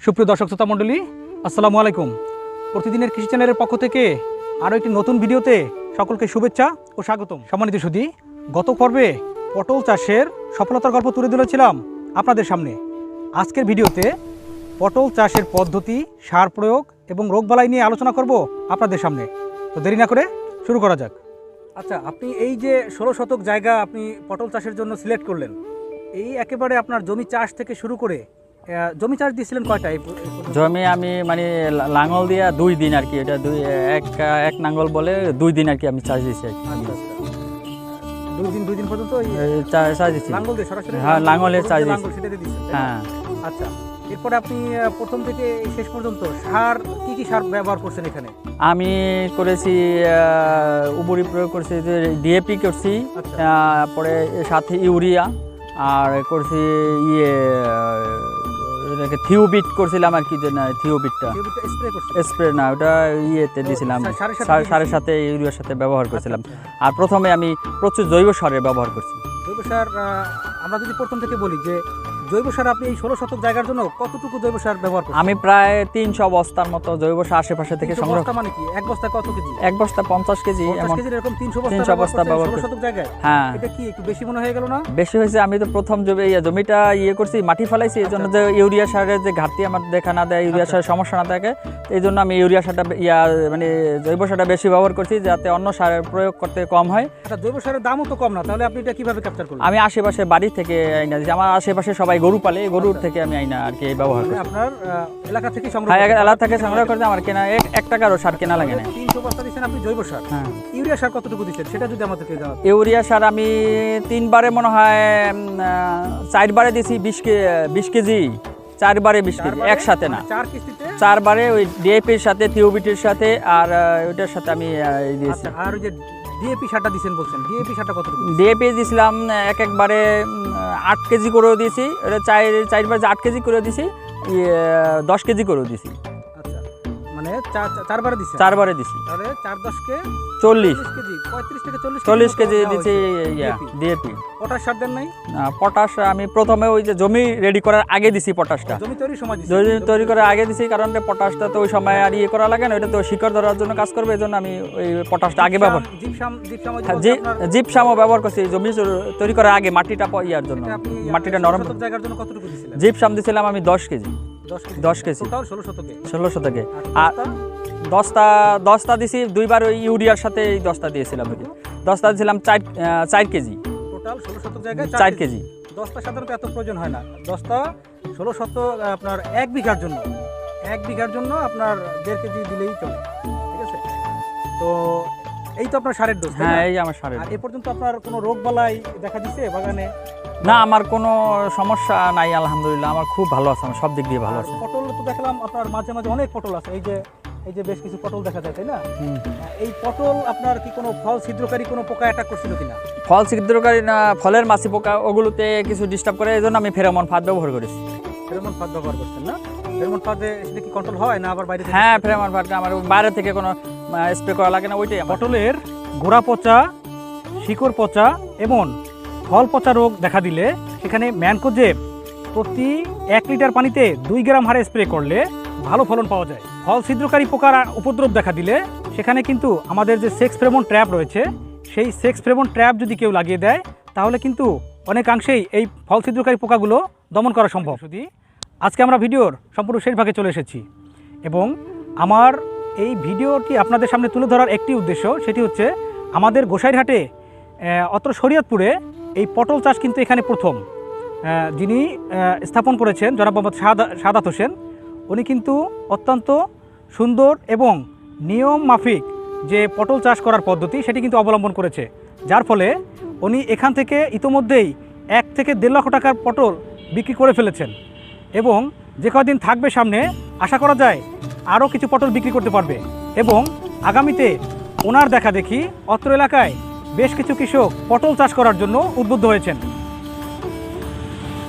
সুপ্রিয় দর্শক শ্রোতা মণ্ডলী, আসসালামু আলাইকুম। প্রতিদিনের কৃষি চ্যানেলের পক্ষ থেকে আরও একটি নতুন ভিডিওতে সকলকে শুভেচ্ছা ও স্বাগতম। সম্মানিত সুধী, গত পর্বে পটল চাষের সফলতার গল্প তুলে ধরেছিলাম আপনাদের সামনে। আজকের ভিডিওতে পটল চাষের পদ্ধতি, সার প্রয়োগ এবং রোগবালাই নিয়ে আলোচনা করব আপনাদের সামনে। তো দেরি না করে শুরু করা যাক। আচ্ছা, আপনি এই যে 16 শতক জায়গা আপনি পটল চাষের জন্য সিলেক্ট করলেন, এই একেবারে আপনার জমি চাষ থেকে শুরু করে জমি চাষ দিয়েছিলেন কয়টা? জমি আমি মানে লাঙল দিয়া 2 দিন আর কি, এটা এক নাঙ্গল বলে 2 দিন আর কি আমি চাষ দিয়েছি আর কি। দুই দিন পর্যন্ত চাষ দিয়েছি লাঙ্গল দিয়ে সরাসরি? হ্যাঁ, লাঙ্গলে চাষ দিয়েছি। হ্যাঁ। আচ্ছা, এরপরে আপনি প্রথম থেকে শেষ পর্যন্ত সার কি সার ব্যবহার করছেন এখানে? আমি করেছি উবরি প্রয়োগ করছি, ডিএপি করছি, পরে সাথে ইউরিয়া, আর করছি থিওবিট করছিলাম আর কি। থিওবিটটা স্প্রে না, ওটা ইয়েতে দিয়েছিলাম, সারের সাথে ইউরিয়ার সাথে ব্যবহার করছিলাম। আর প্রথমে আমি প্রচুর জৈব সারের ব্যবহার করছি। জৈব সার আমরা যদি প্রথম থেকে বলি যে জৈব সার আপনি এই 16 শতক জায়গার জন্য কতটুকু জৈব সার ব্যবহার করছেন? আমি প্রায় 300 বস্তার মতো জৈব সার আশেপাশে থেকে সংগ্রহ। মানে কি এক বস্তা কত কেজি? এক বস্তা 50 কেজি, এরকম 300 বস্তা ব্যবহার 16 শতক জায়গায়। হ্যাঁ, এটা কি একটু বেশি মনে হয়ে গেল না? বেশি হয়েছে। আমি তো প্রথম জমিটা করছি, মাটি ফেলাইছি, এই জন্য যে ইউরিয়া সারের যে ঘাটতি আমার দেখা না দেয়, ইউরিয়া সারের সমস্যা না থাকে, এই জন্য আমি ইউরিয়া সারটা মানে জৈব সারটা বেশি ব্যবহার করছি, যাতে অন্য সারের প্রয়োগ করতে কম হয়। আচ্ছা, জৈব সারের দামও তো কম না, তাহলে আপনি এটা কিভাবে ক্যাপচার করলেন? আমি আশেপাশে বাড়ি থেকে আইনা দিচ্ছি, আমার আশেপাশে সবাই গরু পালে, গরুর থেকে আমি আইনা আর কি ব্যবহার করি। আপনার এলাকা থেকে সংগ্রহ? হ্যাঁ, এলাকা থেকে সংগ্রহ করতে আমার কেনা 1 টাকারও সার কেনা লাগে না। 300 বস্তা দিচ্ছেন আপনি জৈব সার। হ্যাঁ। ইউরিয়া সার কতটুকু দিচ্ছেন সেটা যদি আমাদেরকে জানান। ইউরিয়া সার আমি 3 বারে মনে হয় 4 বারে দিয়েছি 20 কেজি, 4 বারে 20 কেজি একসাথে না, 4 কিস্তিতে 4 বারে ওই ডিএপির সাথে, থিওবিটের সাথে, আর ওইটার সাথে আমি দিয়েছি। আর ওই যে ডিএপি সারটা দিয়েছেন বলছেন, ডিএপি সারটা কতটুকু? ডিএপি দিয়েছিলাম একবারে 8 কেজি করেও দিয়েছি, এটা 4 বারে 8 কেজি করে দিয়েছি, 10 কেজি করেও দিয়েছি। আচ্ছা, মানে 4 বারে দিয়েছি? 4 বারে দিয়েছি, তাহলে 4 10 কে 40 কেজি, 35 থেকে 40 কেজি দিয়েছি ডিএপি। পটাশ সার দেন নাই? পটাশ আমি প্রথমে ওই যে জমি রেডি করার আগে দিছি পটাশটা, জমি তৈরির সময় দিছি। জমি তৈরি করার আগে দিছি, কারণ পটাশটা তো ওই সময় আর করা লাগে না, ওটা তো শিকড় ধরার জন্য কাজ করবে, এই জন্য আমি ওই পটাশটা আগে ব্যবহার। জিপসামও ব্যবহার করছি জমি তৈরি করার আগে, মাটিটা জন্য, মাটিটা নরম জায়গার জন্য কতটুকু দিছিলেন? জিপসাম দিছিলাম আমি 10 কেজি। 10 কেজি টোটাল 16 শতকে। আর দশটা দিছি 2 বার ওই ইউরিয়ার সাথে, এই 10টা দিয়েছিলাম, 10টা দিয়েছিলাম 4 কেজি। টোটাল 16 শতক জায়গায় 4 কেজি। 10টা সাধারণত এত প্রয়োজন হয় না। 10টা 16 শতক আপনার 1 বিঘার জন্য আপনার 1.5 কেজি দিলেই চলে, ঠিক আছে? তো এই তো আপনার সারের ডোজ। হ্যাঁ, এই আমার সারের। আর এ পর্যন্ত আপনার কোনো রোগ বালাই দেখা দিছে বাগানে? না, আমার কোনো সমস্যা নাই আলহামদুলিল্লাহ, আমার খুব ভালো আছে, আমার সব দিক দিয়ে ভালো আছে। পটল তো দেখলাম আপনার মাঝে মাঝে অনেক পটল আছে, এই যে বেশ কিছু পটল দেখা যায়, তাই না? এই পটল আপনার কি কোনো ফল ছিদ্রকারী কোনো পোকা অ্যাটাক করছিল কিনা? ফল ছিদ্রকারী না, ফলের মাছি পোকা ওগুলোতে কিছু ডিস্টার্ব করে, এই জন্য আমি ফেরোমন ফাঁদ ব্যবহার করেছি। ফেরোমন ফাঁদ ব্যবহার করছেন না? ফেরোমন ফাঁদে সেটা কি কন্ট্রোল হয় না আবার বাইরে থেকে? হ্যাঁ, ফেরোমন ফাঁদটা আমার বাইরে থেকে কোনো স্প্রে করা লাগে না, ওইটাই। পটলের গোড়া পচা, শিকড় পচা এবং ফল পচা রোগ দেখা দিলে সেখানে ম্যানকোজেব প্রতি 1 লিটার পানিতে 2 গ্রাম হারে স্প্রে করলে ভালো ফলন পাওয়া যায়। ফল ছিদ্রকারী পোকার উপদ্রব দেখা দিলে সেখানে কিন্তু আমাদের যে সেক্স ফেরোমন ট্র্যাপ রয়েছে, সেই সেক্স ফেরোমন ট্র্যাপ যদি কেউ লাগিয়ে দেয় তাহলে কিন্তু অনেকাংশেই এই ফল ছিদ্রকারী পোকাগুলো দমন করা সম্ভব। শুধু আজকে আমরা ভিডিওর সম্পূর্ণ শেষ ভাগে চলে এসেছি এবং আমার এই ভিডিওটি আপনাদের সামনে তুলে ধরার একটি উদ্দেশ্য, সেটি হচ্ছে আমাদের গোসাইরহাটে অত্র শরীয়তপুরে এই পটল চাষ কিন্তু এখানে প্রথম। যিনি স্থাপন করেছেন জনাব মোহাম্মদ সাদাত হোসেন, উনি কিন্তু অত্যন্ত সুন্দর এবং নিয়ম মাফিক যে পটল চাষ করার পদ্ধতি সেটি কিন্তু অবলম্বন করেছে, যার ফলে উনি এখান থেকে ইতোমধ্যেই 1 থেকে 1.5 লক্ষ টাকার পটল বিক্রি করে ফেলেছেন এবং যে কদিন থাকবে সামনে আশা করা যায় আরও কিছু পটল বিক্রি করতে পারবে এবং আগামীতে ওনার দেখা দেখি অত্র এলাকায় বেশ কিছু কৃষক পটল চাষ করার জন্য উদ্বুদ্ধ হয়েছেন।